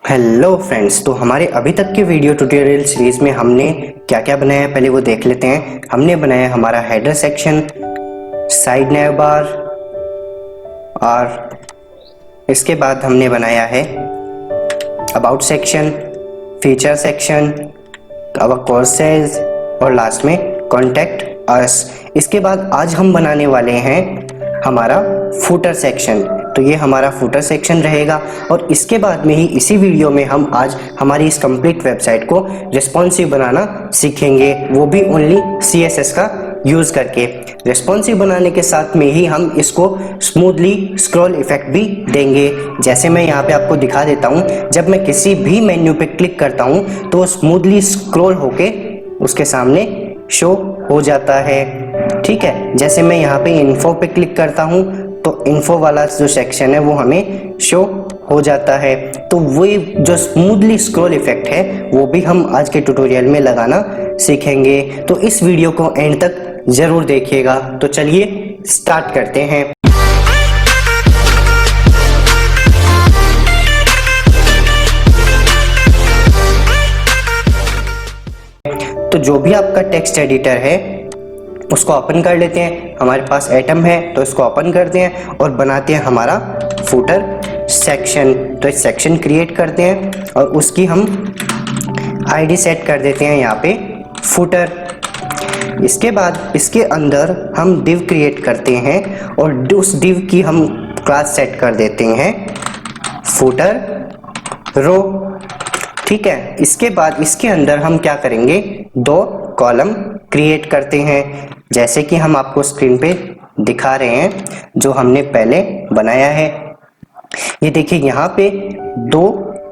Hello friends, तो हमारे अभी तक के वीडियो ट्यूटोरियल सीरीज में हमने क्या क्या बनाया है पहले वो देख लेते हैं। हमने बनाया हमारा हेडर सेक्शन, साइड नैव बार, और इसके बाद हमने बनाया है about section, feature section, our courses और लास्ट में कॉन्टैक्ट अस। इसके बाद आज हम बनाने वाले हैं हमारा फुटर सेक्शन। तो ये हमारा फुटर सेक्शन रहेगा और इसके बाद में ही इसी वीडियो में हम आज हमारी इस कंप्लीट वेबसाइट को रिस्पॉन्सिव बनाना सीखेंगे, वो भी ओनली CSS का यूज करके। रिस्पॉन्सिव बनाने के साथ में ही हम इसको स्मूथली स्क्रॉल इफेक्ट भी देंगे। जैसे मैं यहाँ पे आपको दिखा देता हूँ, जब मैं किसी भी मेन्यू पे क्लिक करता हूँ तो स्मूथली स्क्रॉल होके उसके सामने शो हो जाता है। ठीक है, जैसे मैं यहाँ पे इन्फो पे क्लिक करता हूँ तो इन्फो वाला जो सेक्शन है वो हमें शो हो जाता है। तो वो जो स्मूथली स्क्रॉल इफेक्ट है वो भी हम आज के ट्यूटोरियल में लगाना सीखेंगे। तो इस वीडियो को एंड तक जरूर देखिएगा। तो चलिए स्टार्ट करते हैं। तो जो भी आपका टेक्स्ट एडिटर है उसको ओपन कर लेते हैं। हमारे पास एटम है तो इसको ओपन करते हैं और बनाते हैं हमारा फुटर सेक्शन। तो एक सेक्शन क्रिएट करते हैं और उसकी हम आईडी सेट कर देते हैं यहाँ पे फुटर। इसके बाद इसके अंदर हम डिव क्रिएट करते हैं और उस डिव की हम क्लास सेट कर देते हैं फुटर रो। ठीक है, इसके बाद इसके अंदर हम क्या करेंगे, 2 कॉलम क्रिएट करते हैं जैसे कि हम आपको स्क्रीन पे दिखा रहे हैं जो हमने पहले बनाया है। ये देखिए यहाँ पे 2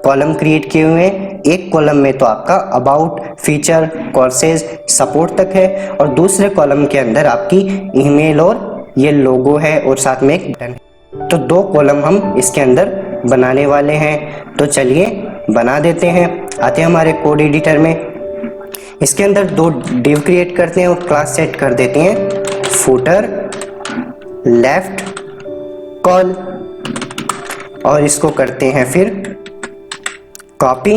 कॉलम क्रिएट किए हुए हैं। एक कॉलम में तो आपका अबाउट, फीचर, कोर्सेज, सपोर्ट तक है और दूसरे कॉलम के अंदर आपकी ईमेल और ये लोगो है और साथ में एक बटन। तो 2 कॉलम हम इसके अंदर बनाने वाले हैं। तो चलिए बना देते हैं। आते हैं हमारे कोड एडिटर में। इसके अंदर 2 डिव क्रिएट करते हैं और क्लास सेट कर देते हैं फुटर लेफ्ट कॉल और इसको करते हैं फिर कॉपी।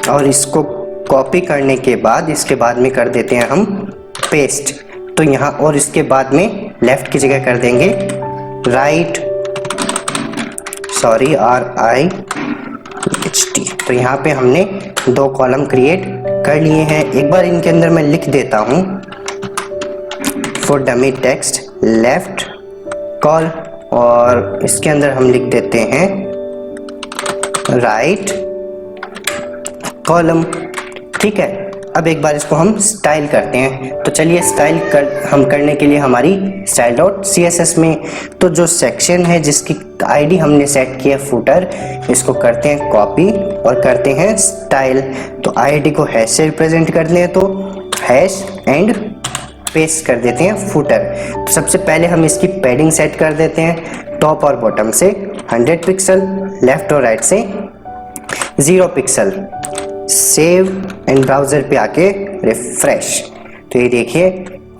और इसको कॉपी करने के बाद इसके बाद में कर देते हैं हम पेस्ट। तो यहाँ और इसके बाद में लेफ्ट की जगह कर देंगे राइट, सॉरी RIHT। तो यहाँ पे हमने 2 कॉलम क्रिएट कर लिए हैं। एक बार इनके अंदर मैं लिख देता हूँ for dummy text left call और इसके अंदर हम लिख देते हैं राइट कॉलम। ठीक है, अब एक बार इसको हम स्टाइल करते हैं। तो चलिए स्टाइल हम करने के लिए हमारी style.css में तो जो सेक्शन है जिसकी आईडी हमने सेट किया फुटर, इसको करते हैं कॉपी और करते हैं स्टाइल। तो आईडी को हैश से रिप्रेजेंट करते हैं तो हैश एंड पेस्ट कर देते हैं फुटर। तो सबसे पहले हम इसकी पैडिंग सेट कर देते हैं टॉप और बॉटम से 100 पिक्सल, लेफ्ट और राइट से 0 पिक्सल। सेव एंड ब्राउजर पे आके रिफ्रेश। तो ये देखिए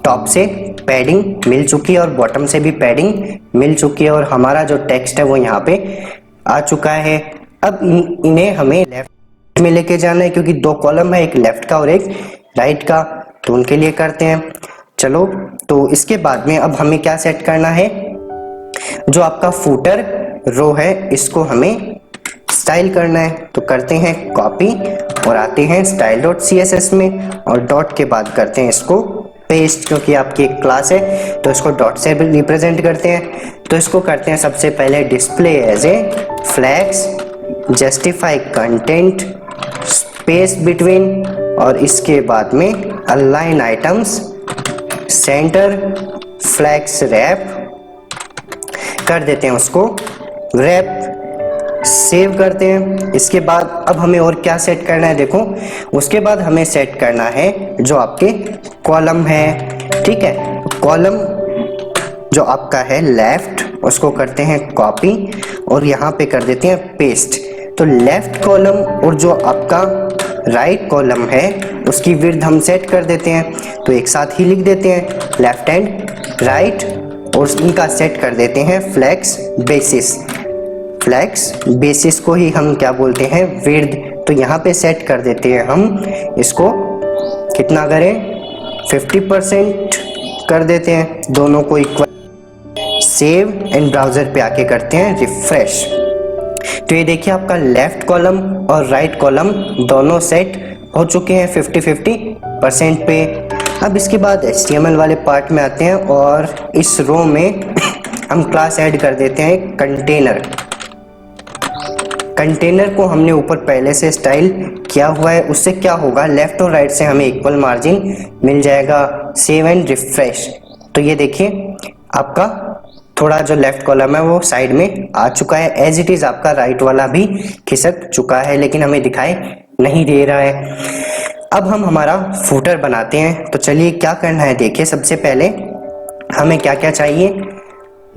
टॉप से पैडिंग मिल चुकी है और बॉटम से भी पैडिंग मिल चुकी है और हमारा जो टेक्स्ट है वो यहाँ पे आ चुका है। अब इन्हें हमें लेफ्ट में लेके जाना है क्योंकि 2 कॉलम है, एक लेफ्ट का और एक राइट का। तो उनके लिए करते हैं चलो। तो इसके बाद में अब हमें क्या सेट करना है, जो आपका फुटर रो है इसको हमें स्टाइल करना है। तो करते हैं कॉपी और आते हैं style.css में और डॉट के बाद करते हैं इसको पेस्ट क्योंकि आपकी एक क्लास है तो इसको डॉट से रिप्रेजेंट करते हैं। तो इसको करते हैं सबसे पहले display as a flex, justify content, space between और इसके बाद में align items, center, flex wrap कर देते हैं उसको रैप। सेव करते हैं। इसके बाद अब हमें और क्या सेट करना है, देखो उसके बाद हमें सेट करना है जो आपके कॉलम है। ठीक है, कॉलम जो आपका है लेफ्ट उसको करते हैं कॉपी और यहाँ पे कर देते हैं पेस्ट। तो लेफ्ट कॉलम और जो आपका राइट कॉलम है उसकी विड्थ हम सेट कर देते हैं। तो एक साथ ही लिख देते हैं लेफ्ट एंड राइट और इनका सेट कर देते हैं फ्लेक्स बेसिस। फ्लैक्स बेसिस को ही हम क्या बोलते हैं, विड्थ। तो यहाँ पे सेट कर देते हैं हम इसको, कितना करें, 50% कर देते हैं, दोनों को इक्वल। सेव एंड ब्राउजर पे आके करते हैं रिफ्रेश। तो ये देखिए आपका लेफ्ट कॉलम और राइट कॉलम दोनों सेट हो चुके हैं 50-50% पे। अब इसके बाद HTML वाले पार्ट में आते हैं और इस रो में हम क्लास ऐड कर देते हैं कंटेनर। कंटेनर को हमने ऊपर पहले से स्टाइल किया हुआ है, उससे क्या होगा, लेफ्ट और राइट से हमें इक्वल मार्जिन मिल जाएगा। Save and refresh. तो ये देखिए आपका थोड़ा जो लेफ्ट कॉलम है वो साइड में आ चुका है, एज इट इज आपका राइट वाला भी खिसक चुका है, लेकिन हमें दिखाई नहीं दे रहा है। अब हम हमारा फुटर बनाते हैं। तो चलिए क्या करना है, देखिए सबसे पहले हमें क्या क्या चाहिए।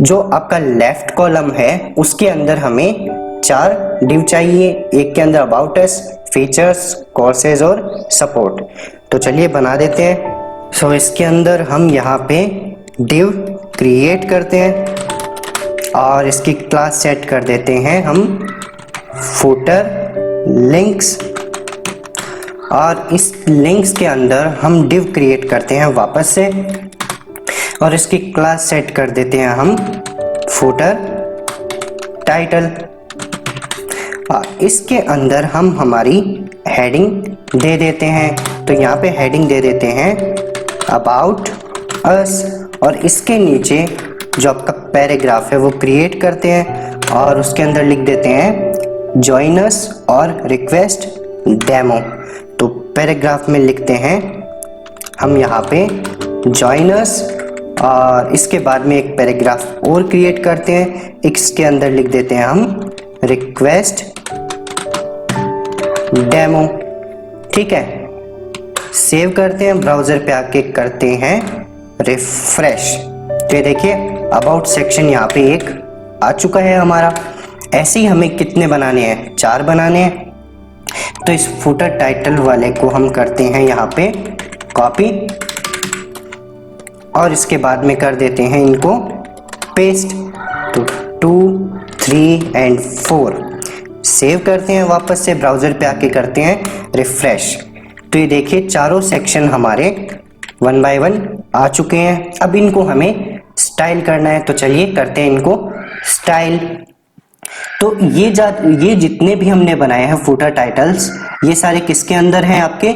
जो आपका लेफ्ट कॉलम है उसके अंदर हमें 4 डिव चाहिए, एक के अंदर अबाउट अस, फीचर्स, कोर्सेज और सपोर्ट। तो चलिए बना देते हैं। सो इसके अंदर हम यहाँ पे डिव क्रिएट करते हैं और इसकी क्लास सेट कर देते हैं हम फुटर लिंक्स, और इस लिंक्स के अंदर हम डिव क्रिएट करते हैं वापस से और इसकी क्लास सेट कर देते हैं हम फुटर टाइटल। और इसके अंदर हम हमारी हेडिंग दे देते हैं। तो यहाँ पे हेडिंग दे देते हैं अबाउट अस, और इसके नीचे जो आपका पैराग्राफ है वो क्रिएट करते हैं और उसके अंदर लिख देते हैं जॉइन अस और रिक्वेस्ट डेमो। तो पैराग्राफ में लिखते हैं हम यहाँ पे जॉइन अस, और इसके बाद में एक पैराग्राफ और क्रिएट करते हैं, इसके अंदर लिख देते हैं हम रिक्वेस्ट डेमो। ठीक है, सेव करते हैं, ब्राउजर पे आके करते हैं रिफ्रेश। तो ये देखिए अबाउट सेक्शन यहाँ पे एक आ चुका है हमारा। ऐसे ही हमें कितने बनाने हैं, 4 बनाने हैं। तो इस फुटर टाइटल वाले को हम करते हैं यहाँ पे कॉपी और इसके बाद में कर देते हैं इनको पेस्ट। तो 2, 3 एंड 4 सेव करते हैं, वापस से ब्राउजर पे आके करते हैं रिफ्रेश। तो ये देखिए चारों सेक्शन हमारे 1 बाय 1 आ चुके हैं। अब इनको हमें स्टाइल करना है, तो चलिए करते हैं इनको स्टाइल। तो ये जितने भी हमने बनाए हैं फुटर टाइटल्स, ये सारे किसके अंदर हैं, आपके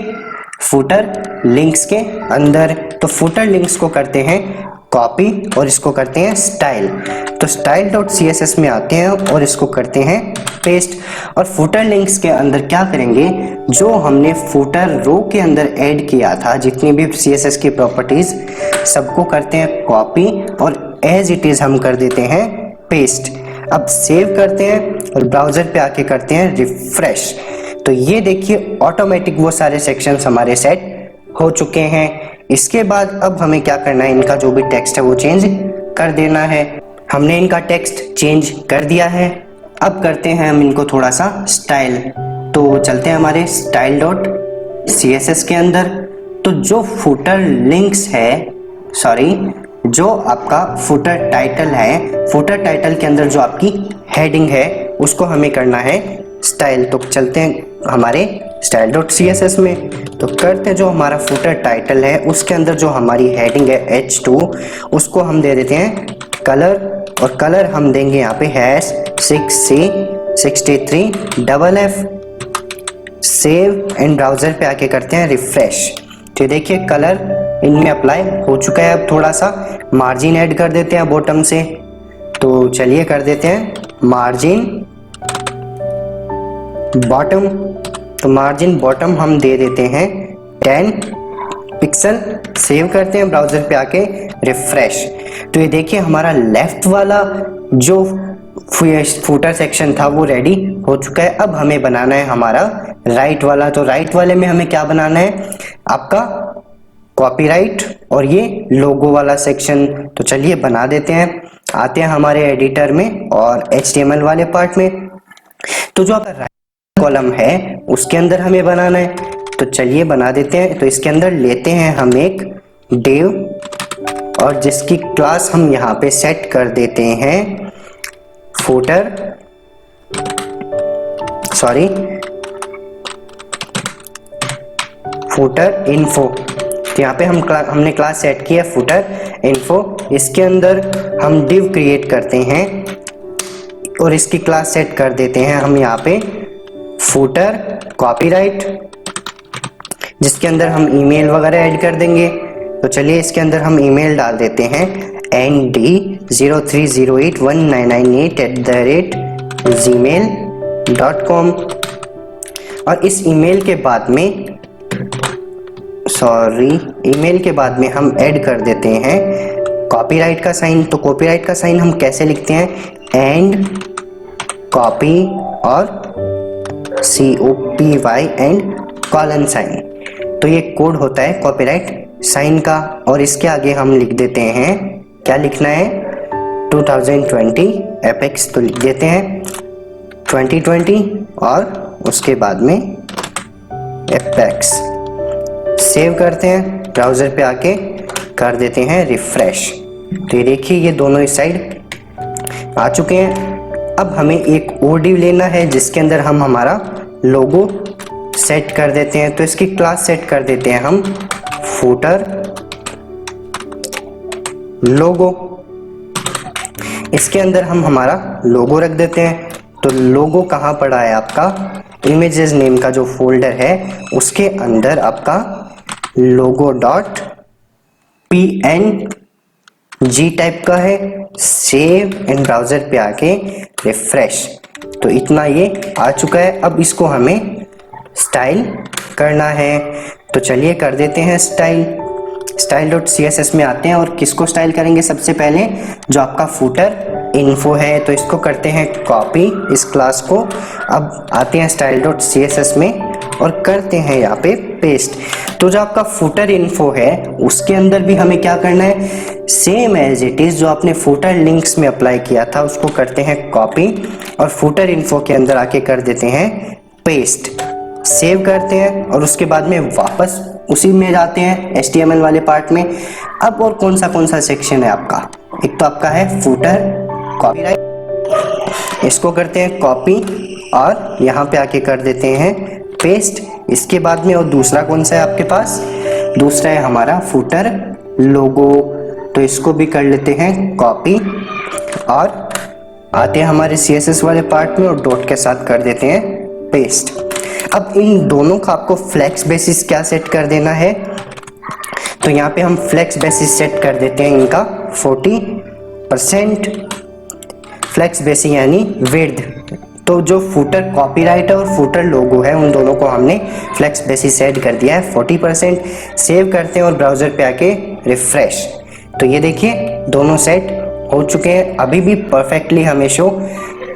फुटर लिंक्स के अंदर। तो फुटर लिंक्स को करते हैं कॉपी और इसको करते हैं स्टाइल। तो style.css में आते हैं और इसको करते हैं पेस्ट। और फुटर लिंक्स के अंदर क्या करेंगे, जो हमने फुटर रो के अंदर ऐड किया था जितनी भी CSS की प्रॉपर्टीज, सबको करते हैं कॉपी और एज इट इज हम कर देते हैं पेस्ट। अब सेव करते हैं और ब्राउजर पे आके करते हैं रिफ्रेश। तो ये देखिए ऑटोमेटिक वो सारे सेक्शंस हमारे सेट हो चुके हैं। इसके बाद अब हमें क्या करना है, इनका जो भी टेक्स्ट है वो चेंज कर देना है। हमने इनका टेक्स्ट चेंज कर दिया है। अब करते हैं हम इनको थोड़ा सा स्टाइल। तो चलते हैं हमारे style.css के अंदर। तो जो फुटर लिंक्स है, सॉरी, जो आपका फुटर टाइटल है, फुटर टाइटल के अंदर जो आपकी हेडिंग है उसको हमें करना है स्टाइल। तो चलते हैं हमारे style.css में। तो करते हैं जो हमारा फुटर टाइटल है उसके अंदर जो हमारी हेडिंग है H2, उसको हम दे देते हैं कलर, और कलर हम देंगे यहाँ पे #6C63FF। सेव एंड ब्राउजर पे आके करते हैं रिफ्रेश। तो देखिए कलर इनमें अप्लाई हो चुका है। अब थोड़ा सा मार्जिन ऐड कर देते हैं बॉटम से। तो चलिए कर देते हैं मार्जिन बॉटम। तो मार्जिन बॉटम हम दे देते हैं 10 पिक्सल। सेव करते हैं, ब्राउजर पे आके रिफ्रेश। तो ये देखिए हमारा लेफ्ट वाला जो फुटर सेक्शन था वो रेडी हो चुका है। अब हमें बनाना है हमारा राइट वाला। तो राइट वाले में हमें क्या बनाना है, आपका कॉपीराइट और ये लोगो वाला सेक्शन। तो चलिए बना देते हैं। आते हैं हमारे एडिटर में और HTML वाले पार्ट में। तो जो आपका राइट कॉलम है उसके अंदर हमें बनाना है। तो चलिए बना देते हैं। तो इसके अंदर लेते हैं हम एक div और जिसकी क्लास हम यहाँ पे सेट कर देते हैं फुटर सॉरी फुटर इन्फो। तो यहाँ पे हमने क्लास सेट किया फुटर इन्फो। इसके अंदर हम डिव क्रिएट करते हैं और इसकी क्लास सेट कर देते हैं हम यहाँ पे फुटर कॉपीराइट, जिसके अंदर हम ईमेल वगैरह ऐड कर देंगे। तो चलिए इसके अंदर हम ईमेल डाल देते हैं nd03081998@gmail.com। और इस ईमेल के बाद में हम ऐड कर देते हैं कॉपीराइट का साइन। तो कॉपीराइट का साइन हम कैसे लिखते हैं, एंड कॉपी और COPY एंड कॉलन साइन। तो ये कोड होता है कॉपीराइट साइन का। और इसके आगे हम लिख देते हैं, क्या लिखना है, 2020 एपेक्स। तो लिख देते हैं 2020 और उसके बाद में एपेक्स। सेव करते हैं, ब्राउजर पे आके कर देते हैं रिफ्रेश। तो ये देखिए ये दोनों इस साइड आ चुके हैं। अब हमें एक और डिव लेना है जिसके अंदर हम हमारा लोगो सेट कर देते हैं। तो इसकी क्लास सेट कर देते हैं हम फुटर लोगो। इसके अंदर हम हमारा लोगो रख देते हैं। तो लोगो कहाँ पड़ा है आपका, इमेजेस नेम का जो फोल्डर है उसके अंदर आपका logo.png टाइप का है। सेव इन ब्राउजर पे आके रिफ्रेश। तो इतना ये आ चुका है। अब इसको हमें स्टाइल करना है। तो चलिए कर देते हैं style.css में आते हैं और किसको स्टाइल करेंगे, सबसे पहले जो आपका फुटर इन्फो है। तो इसको करते हैं कॉपी, इस क्लास को। अब आते हैं style.css में और करते हैं यहाँ पे पेस्ट। तो जो आपका फुटर इन्फो है उसके अंदर भी हमें क्या करना है, सेम एज इट इज जो आपने फुटर लिंक्स में अप्लाई किया था उसको करते हैं कॉपी और फुटर इन्फो के अंदर आके कर देते हैं पेस्ट। सेव करते हैं और उसके बाद में वापस उसी में जाते हैं HTML वाले पार्ट में। अब और कौन सा सेक्शन है आपका, एक तो आपका है फुटर कॉपीराइट, इसको करते हैं कॉपी और यहाँ पे आके कर देते हैं पेस्ट। इसके बाद में और दूसरा कौन सा है आपके पास, दूसरा है हमारा फुटर लोगो। तो इसको भी कर लेते हैं कॉपी और आते हैं हमारे CSS वाले पार्ट में और डॉट के साथ कर देते हैं पेस्ट। अब इन दोनों का आपको फ्लेक्स बेसिस क्या सेट कर देना है, तो यहाँ पे हम फ्लेक्स बेसिस सेट कर देते हैं इनका 40%। फ्लेक्स बेसिस यानी विड्थ। तो जो फुटर कॉपीराइट और फुटर लोगो है उन दोनों को हमने फ्लेक्स बेसिस सेट कर दिया है 40%। सेव करते हैं और ब्राउजर पे आके रिफ्रेश। तो ये देखिए दोनों सेट हो चुके हैं। अभी भी परफेक्टली हमें शो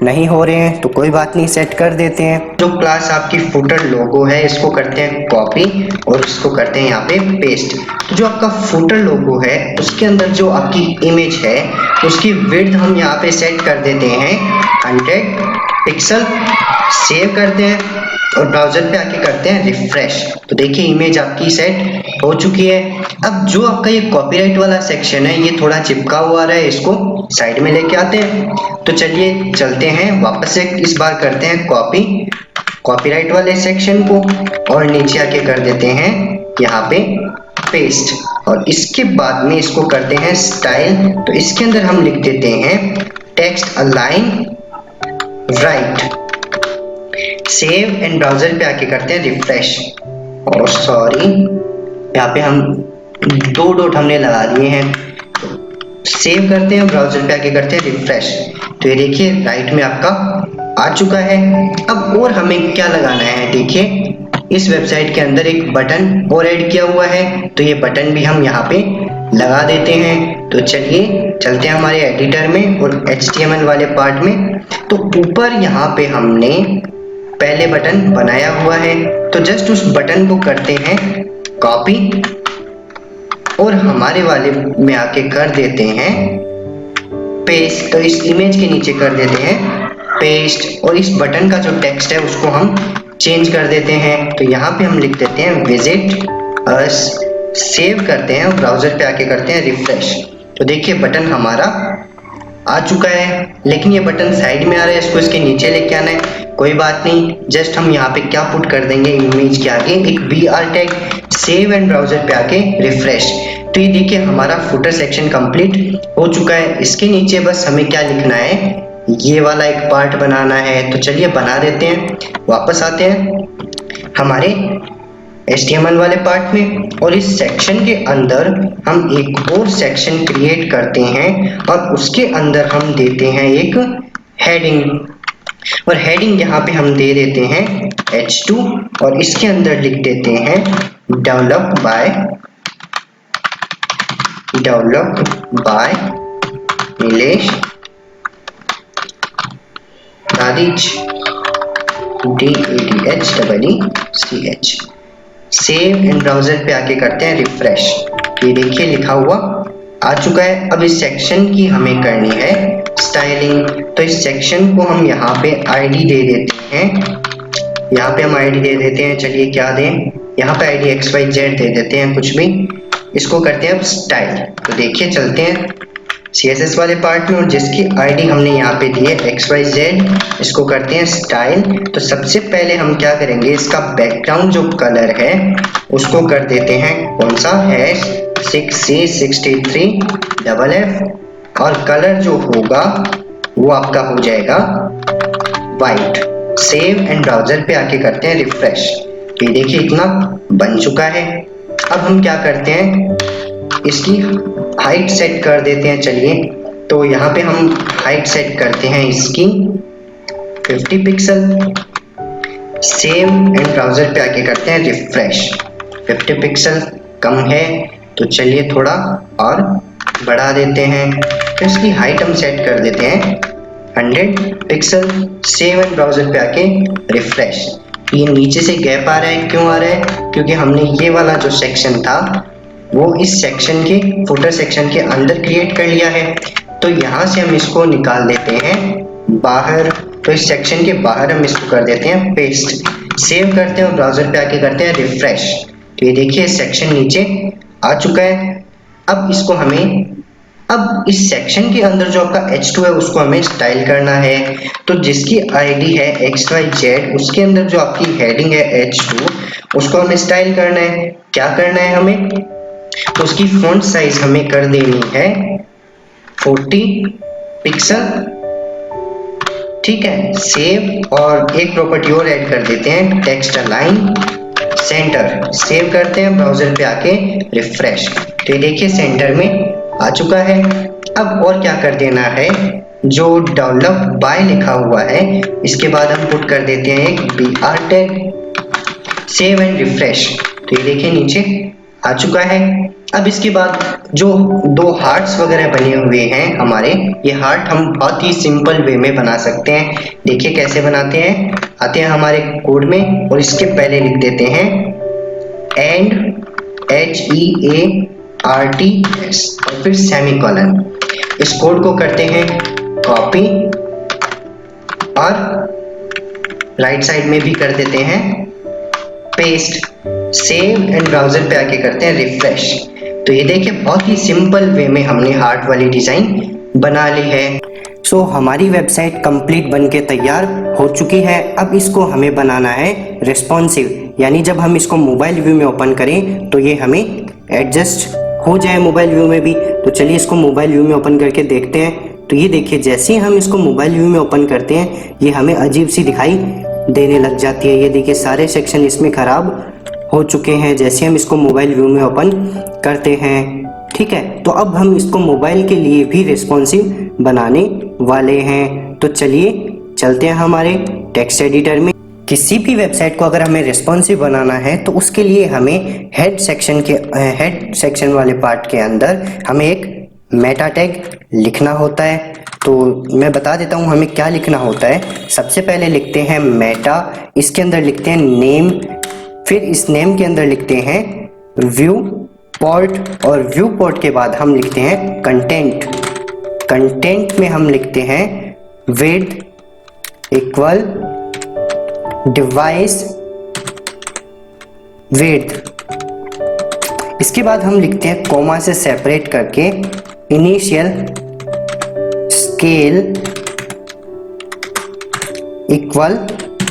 नहीं हो रहे हैं तो कोई बात नहीं, सेट कर देते हैं। जो क्लास आपकी फुटर लोगो है इसको करते हैं कॉपी और इसको करते हैं यहाँ पे पेस्ट। तो जो आपका फुटर लोगो है उसके अंदर जो आपकी इमेज है उसकी विड्थ हम यहाँ पे सेट कर देते हैं 100 पिक्सल। सेव करते हैं और ब्राउजर पे आके करते हैं रिफ्रेश। तो देखिए इमेज आपकी सेट हो चुकी है। अब जो आपका ये कॉपीराइट वाला सेक्शन है ये थोड़ा चिपका हुआ रहा है, इसको साइड में लेके आते हैं। तो चलिए चलते हैं वापस से, इस बार करते हैं कॉपी कॉपीराइट वाले सेक्शन को और नीचे आके कर देते हैं यहाँ पे पेस्ट। और इसके बाद में इसको करते हैं स्टाइल। तो इसके अंदर हम लिख देते हैं text align right. Save and browser पे आके करते हैं रिफ्रेश। और सॉरी यहाँ पे हम 2 डॉट हमने लगा दिए हैं। सेव करते हैं ब्राउजर पे आके करते हैं रिफ्रेश। तो ये देखिए राइट में आपका आ चुका है। अब और हमें क्या लगाना है, देखिए इस वेबसाइट के अंदर एक बटन और ऐड किया हुआ है। तो ये बटन भी हम यहाँ पे लगा देते हैं। तो चलिए चलते हैं हमारे एडिटर में और HTML वाले पार्ट में। तो ऊपर यहाँ पे हमने पहले बटन बनाया हुआ है तो जस्ट उस बटन को करते हैं कॉपी और हमारे वाले में आके कर देते हैं पेस्ट। तो इस इमेज के नीचे कर देते हैं पेस्ट और इस बटन का जो टेक्स्ट है उसको हम चेंज कर देते हैं। तो यहाँ पे हम लिख देते हैं विजिट अस। सेव करते हैं और ब्राउजर पे आके करते हैं रिफ्रेश। तो देखिए बटन हमारा आ चुका है, लेकिन ये बटन साइड में आ रहा है, इसको इसके नीचे लेके आना है। कोई बात नहीं, जस्ट हम यहाँ पे क्या पुट कर देंगे, इमेज के आगे एक BR tag, save and browser पे आके रिफ्रेश। तो ये देखिए हमारा फुटर सेक्शन कंप्लीट हो चुका है। इसके नीचे बस हमें क्या लिखना है, ये वाला एक पार्ट बनाना है। तो चलिए बना देते हैं। वापस आते हैं हमारे HTML वाले पार्ट में, और इस सेक्शन के अंदर हम एक और सेक्शन क्रिएट करते हैं और उसके अंदर हम देते हैं एक हेडिंग, और हेडिंग यहाँ पे हम दे देते हैं H2 और इसके अंदर लिख देते हैं develop by Nilesh Dadhich DADHEECH। Save and browser पे आके करते हैं रिफ्रेश। ये देखिए लिखा हुआ आ चुका है। अब इस सेक्शन की हमें करनी है स्टाइलिंग। तो इस सेक्शन को हम यहाँ पे आईडी दे देते हैं, यहाँ पे हम आईडी दे देते हैं। चलिए क्या दें, यहाँ पे आईडी XYZ दे देते हैं, कुछ भी। इसको करते हैं अब स्टाइल। तो देखिए चलते हैं CSS वाले पार्ट में, और जिसकी आईडी हमने यहाँ पे दी है XYZ, इसको करते हैं स्टाइल। तो सबसे पहले हम क्या करेंगे, इसका बैकग्राउंड जो कलर है उसको कर देते हैं कौन सा, #6C63FF, और कलर जो होगा वो आपका हो जाएगा वाइट। सेव एंड ब्राउजर पे आके करते हैं रिफ्रेश। ये देखिए इतना बन चुका है। अब हम क्या करते हैं, इसकी हाइट सेट कर देते हैं। चलिए तो यहाँ पे हम हाइट सेट करते हैं इसकी 50 पिक्सल। सेव एंड ब्राउजर पे आके करते हैं रिफ्रेश। 50 पिक्सल कम है तो चलिए थोड़ा और बढ़ा देते हैं। तो इसकी हाइट हम सेट कर देते हैं 100 पिक्सल। सेव एंड ब्राउजर पे आके रिफ्रेश। ये नीचे से गैप आ रहा है, क्यों आ रहा है, क्योंकि हमने ये वाला जो सेक्शन था वो इस सेक्शन के फुटर सेक्शन के अंदर क्रिएट कर लिया है। तो यहाँ से हम इसको निकाल देते हैं बाहर। तो इस सेक्शन के बाहर हम इसको कर देते हैं पेस्ट। सेव करते हैं और ब्राउजर पे आके करते हैं रिफ्रेश। तो ये देखिए सेक्शन नीचे आ चुका है। अब इसको हमें, अब इस सेक्शन के अंदर जो आपका H2 है उसको हमें स्टाइल करना है। तो जिसकी आईडी है XYZ, उसके अंदर जो आपकी हेडिंग है H2, उसको हमें स्टाइल करना है। क्या करना है हमें, तो उसकी फॉन्ट साइज हमें कर देनी है 40 पिक्सल। ठीक है, सेव, और एक प्रॉपर्टी और ऐड कर देते हैं टेक्स्ट अलाइन सेंटर। सेव करते हैं, ब्राउजर पे आके रिफ्रेश। तो ये देखिए सेंटर में आ चुका है। अब और क्या कर देना है, जो डेवलप बाय लिखा हुआ है इसके बाद हम पुट कर देते हैं एक BR tag. Save and refresh. तो ये देखिए नीचे आ चुका है। अब इसके बाद जो दो हार्ट्स वगैरह बने हुए हैं हमारे, ये हार्ट हम बहुत ही सिंपल वे में बना सकते हैं। देखिए कैसे बनाते हैं। आते हैं हमारे कोड में और इसके पहले लिख देते हैं एंड HEARTS और फिर सेमीकोलन। इस कोड को करते हैं कॉपी और राइट साइड में भी कर देते हैं पेस्ट। सेव एंड ब्राउजर पे आके करते हैं रिफ्रेश। तो ये देखिए बहुत ही सिंपल वे में हमने हार्ट वाली डिजाइन बना ली है। सो हमारी वेबसाइट कंप्लीट बनके तैयार हो चुकी है। अब इसको हमें बनाना है रिस्पॉन्सिव, यानी जब हम इसको मोबाइल व्यू में ओपन करें तो ये हमें एडजस्ट हो जाए मोबाइल व्यू में भी। तो चलिए इसको मोबाइल व्यू में ओपन करके देखते हैं। तो ये देखिए जैसे ही हम इसको मोबाइल व्यू में ओपन करते हैं ये हमें अजीब सी दिखाई देने लग जाती है। ये देखिए सारे सेक्शन इसमें खराब हो चुके हैं जैसे हम इसको मोबाइल व्यू में ओपन करते हैं। ठीक है, तो अब हम इसको मोबाइल के लिए भी रिस्पॉन्सिव बनाने वाले हैं। तो चलिए चलते हैं हमारे टेक्स्ट एडिटर में। किसी भी वेबसाइट को अगर हमें रिस्पॉन्सिव बनाना है तो उसके लिए हमें हेड सेक्शन वाले पार्ट के अंदर हमें एक मेटा टैग लिखना होता है। तो मैं बता देता हूँ हमें क्या लिखना होता है। सबसे पहले लिखते हैं मेटा, इसके अंदर लिखते हैं नेम, फिर इस नेम के अंदर लिखते हैं व्यू पोर्ट, और व्यू पोर्ट के बाद हम लिखते हैं कंटेंट। कंटेंट में हम लिखते हैं विड्थ इक्वल डिवाइस विड्थ। इसके बाद हम लिखते हैं कॉमा से सेपरेट करके इनिशियल स्केल इक्वल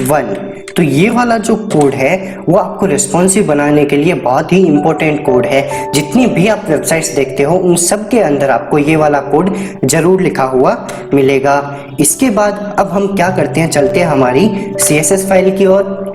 1। तो ये वाला जो कोड है वो आपको रिस्पॉन्सिव बनाने के लिए बहुत ही इंपॉर्टेंट कोड है। जितनी भी आप वेबसाइट्स देखते हो उन सब के अंदर आपको ये वाला कोड जरूर लिखा हुआ मिलेगा। इसके बाद अब हम क्या करते हैं, चलते हैं हमारी CSS फाइल की ओर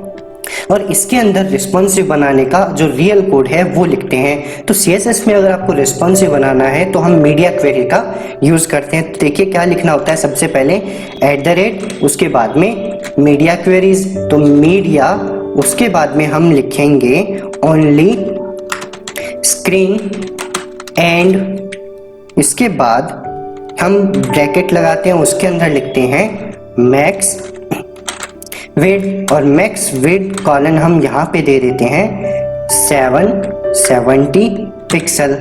और इसके अंदर रिस्पॉन्सिव बनाने का जो रियल कोड है वो लिखते हैं। तो CSS में अगर आपको रिस्पॉन्सिव बनाना है तो हम मीडिया क्वेरी का यूज करते हैं। तो देखिए क्या लिखना होता है, सबसे पहले @ उसके बाद में मीडिया क्वेरीज, तो मीडिया उसके बाद में हम लिखेंगे ओनली स्क्रीन एंड इसके बाद हम ब्रैकेट लगाते हैं, उसके अंदर लिखते हैं मैक्स विड्थ और मैक्स विड्थ कॉलन हम यहाँ पे दे देते हैं 770 पिक्सल।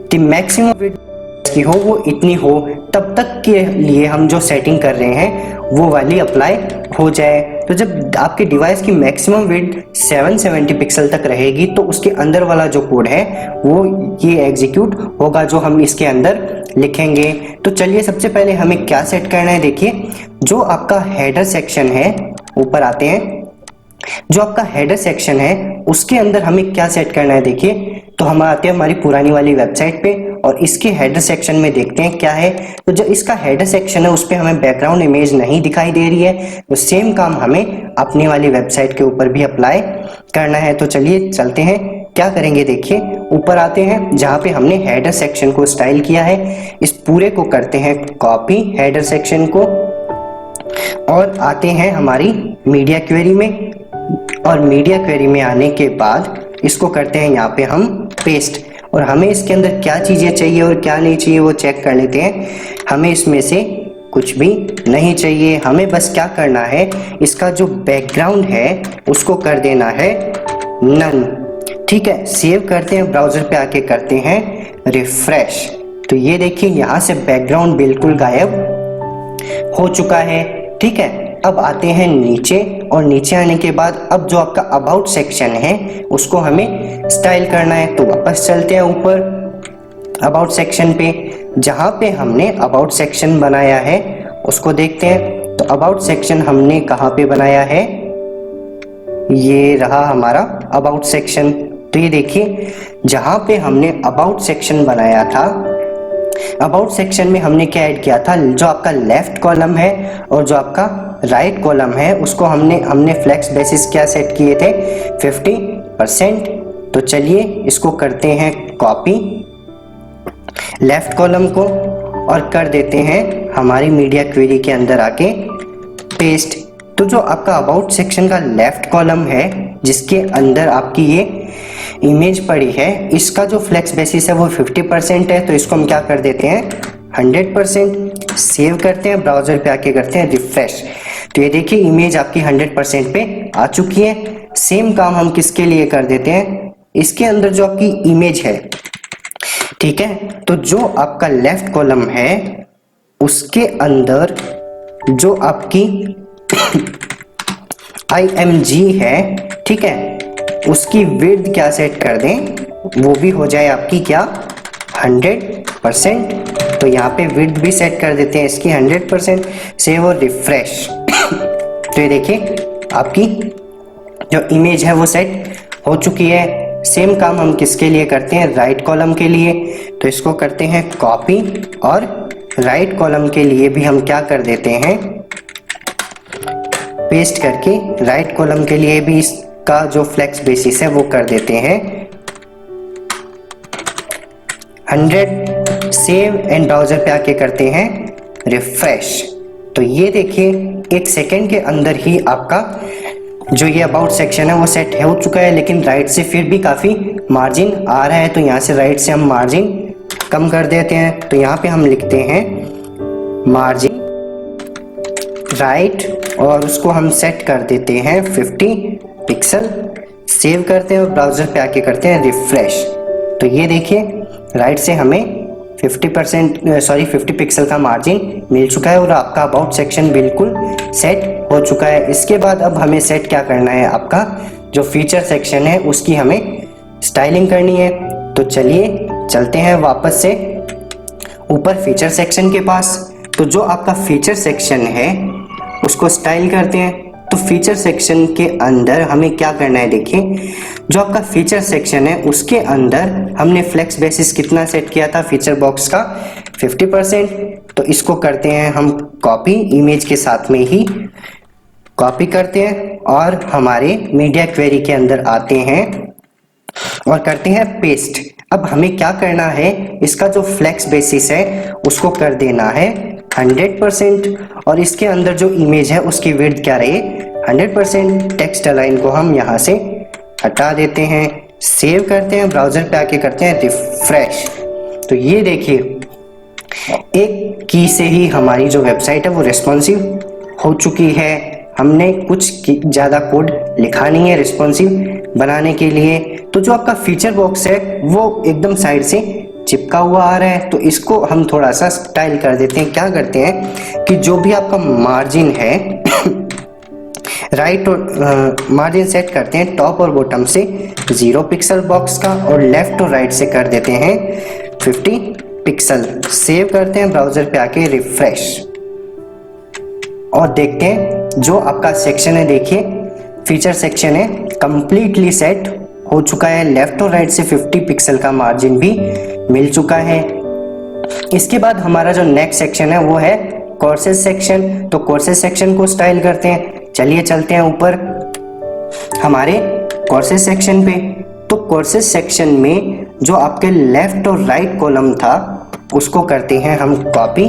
तो मैक्सिमम विड्थ की हो वो इतनी हो तब तक के लिए हम जो सेटिंग कर रहे हैं वो वाली अप्लाई हो जाए। तो जब आपके डिवाइस की मैक्सिमम विड्थ 770 पिक्सल तक रहेगी तो उसके अंदर वाला जो कोड है वो ये एग्जीक्यूट होगा जो हम इसके अंदर लिखेंगे। तो चलिए सबसे पहले हमें क्या सेट करना है, देखिए जो आपका हेडर सेक्शन है, ऊपर आते हैं, जो आपका हेडर सेक्शन है उसके अंदर हमें क्या सेट करना है। देखिए तो हम आते हैं हमारी पुरानी वाली वेबसाइट पे और इसके हेडर सेक्शन में देखते हैं क्या है। तो जो इसका हेडर सेक्शन है उस पे हमें बैकग्राउंड इमेज नहीं दिखाई दे रही है, तो सेम काम हमें अपनी वाली वेबसाइट के ऊपर भी अप्लाई करना है। तो चलिए चलते हैं, क्या करेंगे, देखिए ऊपर आते हैं जहाँ पे हमने हेडर सेक्शन को स्टाइल किया है, इस पूरे को करते हैं कॉपी हेडर सेक्शन को और आते हैं हमारी मीडिया क्वेरी में और मीडिया क्वेरी में आने के बाद इसको करते हैं यहाँ पे हम पेस्ट। और हमें इसके अंदर क्या चीजें चाहिए और क्या नहीं चाहिए वो चेक कर लेते हैं। हमें इसमें से कुछ भी नहीं चाहिए, हमें बस क्या करना है, इसका जो बैकग्राउंड है उसको कर देना है नन। ठीक है, सेव करते हैं, ब्राउजर पे आके करते हैं रिफ्रेश। तो ये देखिए यहाँ से बैकग्राउंड बिल्कुल गायब हो चुका है। ठीक है, अब आते हैं नीचे और नीचे आने के बाद अब जो आपका अबाउट सेक्शन है उसको हमें स्टाइल करना है। तो वापस चलते हैं ऊपर अबाउट सेक्शन पे, जहाँ पे हमने अबाउट सेक्शन बनाया है उसको देखते हैं। तो अबाउट सेक्शन हमने कहाँ पे बनाया है, ये रहा हमारा अबाउट सेक्शन। तो ये देखिए जहाँ पे हमने अबाउट सेक्शन बनाया था, अबाउट सेक्शन में हमने क्या ऐड किया था, जो आपका लेफ्ट कॉलम है और जो आपका राइट कॉलम है उसको हमने फ्लेक्स बेसिस क्या सेट किए थे 50%। तो चलिए इसको करते हैं कॉपी लेफ्ट कॉलम को और कर देते हैं हमारी मीडिया क्वेरी के अंदर आके पेस्ट। तो जो आपका अबाउट सेक्शन का लेफ्ट कॉलम है जिसके अंदर आपकी ये इमेज पड़ी है, इसका जो फ्लेक्स बेसिस है वो 50% है, तो इसको हम क्या कर देते हैं 100%। सेव करते हैं, ब्राउजर पे आके करते हैं रिफ्रेश। तो ये देखिए इमेज आपकी 100% पे आ चुकी है। सेम काम हम किसके लिए कर देते हैं, इसके अंदर जो आपकी इमेज है, ठीक है, तो जो आपका लेफ्ट कॉलम है उसके अंदर जो आपकी IMG है, ठीक है, उसकी विड्थ क्या सेट कर दें, वो भी हो जाए आपकी क्या 100%। तो यहाँ पे विड्थ भी सेट कर देते हैं इसकी 100%। सेव और रिफ्रेश। तो ये देखिए आपकी जो इमेज है वो सेट हो चुकी है। सेम काम हम किसके लिए करते हैं, राइट कॉलम के लिए। तो इसको करते हैं कॉपी और राइट कॉलम के लिए भी हम क्या कर देते हैं पेस्ट करके, राइट कॉलम के लिए भी इसका जो फ्लेक्स बेसिस है वो कर देते हैं 100। सेव एंड ब्राउजर पे आके करते हैं रिफ्रेश। तो ये देखिए 1 सेकेंड के अंदर ही आपका जो ये अबाउट सेक्शन है वो सेट हो चुका है, लेकिन राइट से फिर भी काफ़ी मार्जिन आ रहा है। तो यहाँ से राइट से हम मार्जिन कम कर देते हैं। तो यहाँ पे हम लिखते हैं मार्जिन राइट और उसको हम सेट कर देते हैं 50 पिक्सल। सेव करते हैं और ब्राउजर पे आके करते हैं रिफ्रेश। तो ये देखिए राइट से हमें 50 पिक्सल का मार्जिन मिल चुका है और आपका अबाउट सेक्शन बिल्कुल सेट हो चुका है। इसके बाद अब हमें सेट क्या करना है, आपका जो फीचर सेक्शन है उसकी हमें स्टाइलिंग करनी है। तो चलिए चलते हैं वापस से ऊपर फीचर सेक्शन के पास। तो जो आपका फीचर सेक्शन है उसको स्टाइल करते हैं। तो फीचर सेक्शन के अंदर हमें क्या करना है, देखिए जो आपका फीचर सेक्शन है उसके अंदर हमने फ्लेक्स बेसिस कितना सेट किया था फीचर बॉक्स का 50%। तो इसको करते हैं हम कॉपी, इमेज के साथ में ही कॉपी करते हैं और हमारे मीडिया क्वेरी के अंदर आते हैं और करते हैं पेस्ट। अब हमें क्या करना है, इसका जो फ्लेक्स बेसिस है उसको कर देना है 100% और इसके अंदर जो इमेज है उसकी विड्थ क्या रहे 100%। टेक्स्ट अलाइन को हम यहाँ से हटा देते हैं, सेव करते हैं, ब्राउजर पे आके करते हैं रिफ्रेश। तो ये देखिए एक की से ही हमारी जो वेबसाइट है वो रिस्पॉन्सिव हो चुकी है। हमने कुछ ज़्यादा कोड लिखा नहीं है रिस्पॉन्सिव बनाने के लिए। तो जो आपका फीचर बॉक्स है वो एकदम साइड से चिपका हुआ आ रहा है, तो इसको हम थोड़ा सा स्टाइल कर देते हैं। क्या करते हैं कि जो भी आपका मार्जिन है राइट और मार्जिन सेट करते हैं टॉप और बॉटम से 0 पिक्सल बॉक्स का और लेफ्ट और राइट से कर देते हैं 50 पिक्सल। सेव करते हैं, ब्राउजर पे आके रिफ्रेश और देखते हैं जो आपका सेक्शन है, देखिए फीचर सेक्शन है कंप्लीटली सेट हो चुका है। लेफ्ट और राइट से 50 पिक्सल का मार्जिन भी मिल चुका है। इसके बाद हमारा जो नेक्स्ट सेक्शन है वो है कोर्सेज सेक्शन। तो कोर्सेज सेक्शन को स्टाइल करते हैं। चलिए चलते हैं ऊपर हमारे कोर्सेज सेक्शन पे। तो कोर्सेज सेक्शन में जो आपके लेफ्ट और राइट कॉलम था उसको करते हैं हम कॉपी।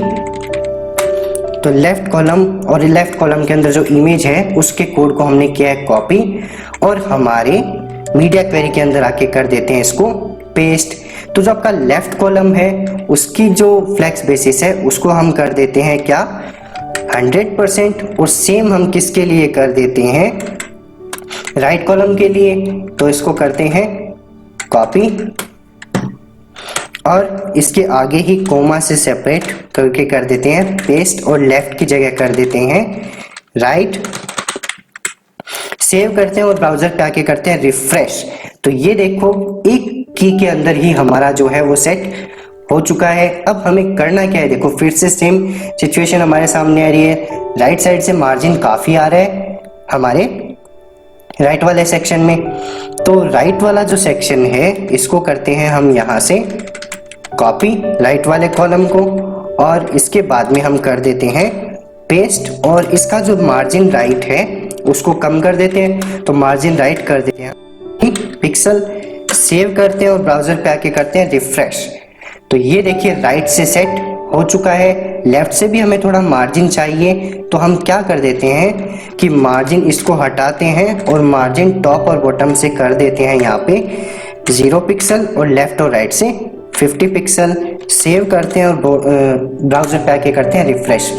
तो लेफ्ट कॉलम और लेफ्ट कॉलम के अंदर जो इमेज है उसके कोड को हमने किया है कॉपी और हमारे मीडिया क्वेरी के अंदर आके कर देते हैं इसको पेस्ट। तो जो आपका लेफ्ट कॉलम है उसकी जो फ्लेक्स बेसिस है उसको हम कर देते हैं क्या 100% और सेम हम किसके लिए कर देते हैं राइट कॉलम के लिए। तो इसको करते हैं कॉपी और इसके आगे ही कोमा से सेपरेट करके कर देते हैं पेस्ट और लेफ्ट की जगह कर देते हैं राइट। सेव करते हैं और ब्राउजर पे आके करते हैं रिफ्रेश। तो ये देखो एक की के अंदर ही हमारा जो है वो सेट हो चुका है। अब हमें करना क्या है, देखो फिर से सेम सिचुएशन हमारे सामने आ रही है। राइट साइड से मार्जिन काफी आ रहा है हमारे राइट वाले सेक्शन में। तो राइट वाला जो सेक्शन है इसको करते हैं हम यहाँ से कॉपी राइट वाले कॉलम को और इसके बाद में हम कर देते हैं पेस्ट और इसका जो मार्जिन राइट है उसको कम कर देते हैं। तो मार्जिन राइट कर देते हैं पिक्सल। सेव करते हैं और ब्राउजर पे आके करते हैं रिफ्रेश। तो ये देखिए राइट से सेट हो चुका है। लेफ्ट से भी हमें थोड़ा मार्जिन चाहिए तो हम क्या कर देते हैं कि मार्जिन इसको हटाते हैं और मार्जिन टॉप और बॉटम से कर देते हैं यहाँ पे 0 पिक्सल और लेफ्ट और राइट से 50 पिक्सल। सेव करते हैं और ब्राउजर पे आके करते हैं रिफ्रेश।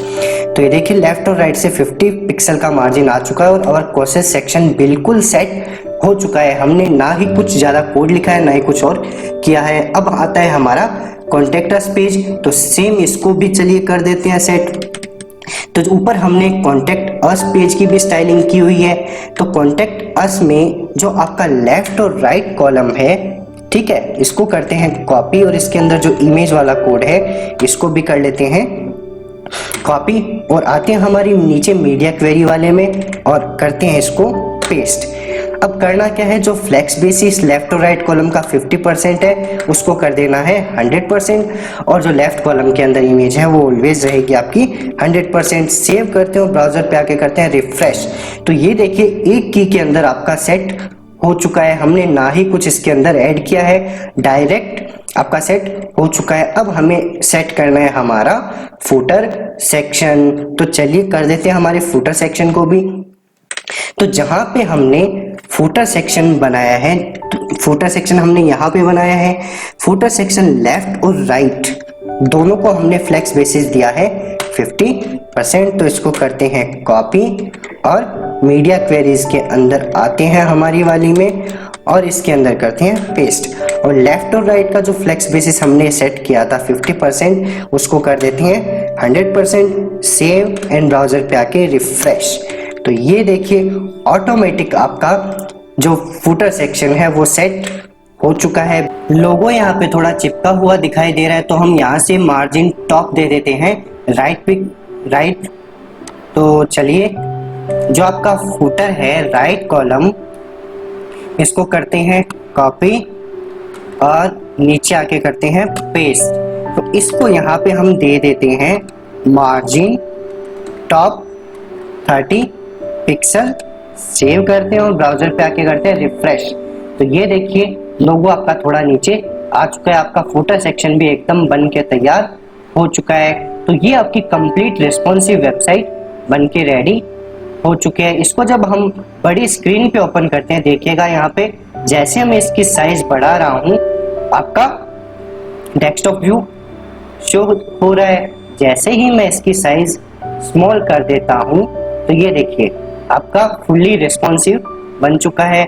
तो ये देखिए लेफ्ट और राइट से 50 पिक्सल का मार्जिन आ चुका है और कोर्सेज सेक्शन बिल्कुल सेट हो चुका है। हमने ना ही कुछ ज़्यादा कोड लिखा है ना ही कुछ और किया है। अब आता है हमारा कॉन्टेक्ट अस पेज। तो सेम इसको भी चलिए कर देते हैं सेट। तो ऊपर हमने कॉन्टेक्ट अस पेज की भी स्टाइलिंग की हुई है। तो कॉन्टेक्ट अस में जो आपका लेफ्ट और राइट कॉलम है, ठीक है, इसको करते हैं कॉपी और इसके अंदर जो इमेज वाला कोड है इसको भी कर लेते हैं कॉपी और आते हैं हमारी नीचे मीडिया क्वेरी वाले में और करते हैं इसको पेस्ट। अब करना क्या है, जो फ्लेक्स बेसिस लेफ्ट और राइट कॉलम का 50% है उसको कर देना है 100% और जो लेफ्ट कॉलम के अंदर इमेज है वो ऑलवेज रहेगी आपकी 100%। सेव करते हैं और ब्राउजर पे आके करते हैं रिफ्रेश। तो ये देखिए एक की के अंदर आपका सेट हो चुका है। हमने ना ही कुछ इसके अंदर ऐड किया है, डायरेक्ट आपका सेट हो चुका है। अब हमें सेट करना है हमारा फुटर सेक्शन। तो चलिए कर देते हैं हमारे फुटर सेक्शन को भी। तो जहां पे हमने फुटर सेक्शन बनाया है, फुटर सेक्शन हमने यहाँ पे बनाया है। फुटर सेक्शन लेफ्ट और राइट दोनों को हमने फ्लेक्स बेसिस दिया है 50%। तो इसको करते हैं कॉपी और मीडिया क्वेरीज के अंदर आते हैं हमारी वाली में और इसके अंदर करते हैं पेस्ट और लेफ्ट और राइट का जो फ्लेक्स बेसिस हमने सेट किया था 50% उसको कर देते हैं 100%। सेव एंड ब्राउजर पे आके रिफ्रेश। तो ये देखिए ऑटोमेटिक आपका जो फुटर सेक्शन है वो सेट हो चुका है। लोगो यहाँ पे थोड़ा चिपका हुआ दिखाई दे रहा है तो हम यहाँ से मार्जिन टॉप दे देते हैं राइट। तो चलिए जो आपका फुटर है राइट कॉलम, इसको करते हैं कॉपी और नीचे आके करते हैं पेस्ट। तो इसको यहाँ पे हम दे देते हैं मार्जिन टॉप 30 पिक्सल, सेव करते हैं और ब्राउजर पे आके करते हैं रिफ्रेश। तो ये देखिए लोगो आपका थोड़ा नीचे आ चुका है, आपका फुटर सेक्शन भी एकदम बन के तैयार हो चुका है। तो ये आपकी कंप्लीट रिस्पॉन्सिव वेबसाइट बन के रेडी हो चुके हैं। इसको जब हम बड़ी स्क्रीन पे ओपन करते हैं, देखिएगा यहाँ पे जैसे मैं इसकी साइज बढ़ा रहा हूँ आपका डेस्कटॉप व्यू शो हो रहा है। जैसे ही मैं इसकी साइज स्मॉल कर देता हूँ तो ये देखिए आपका फुल्ली रिस्पॉन्सिव बन चुका है।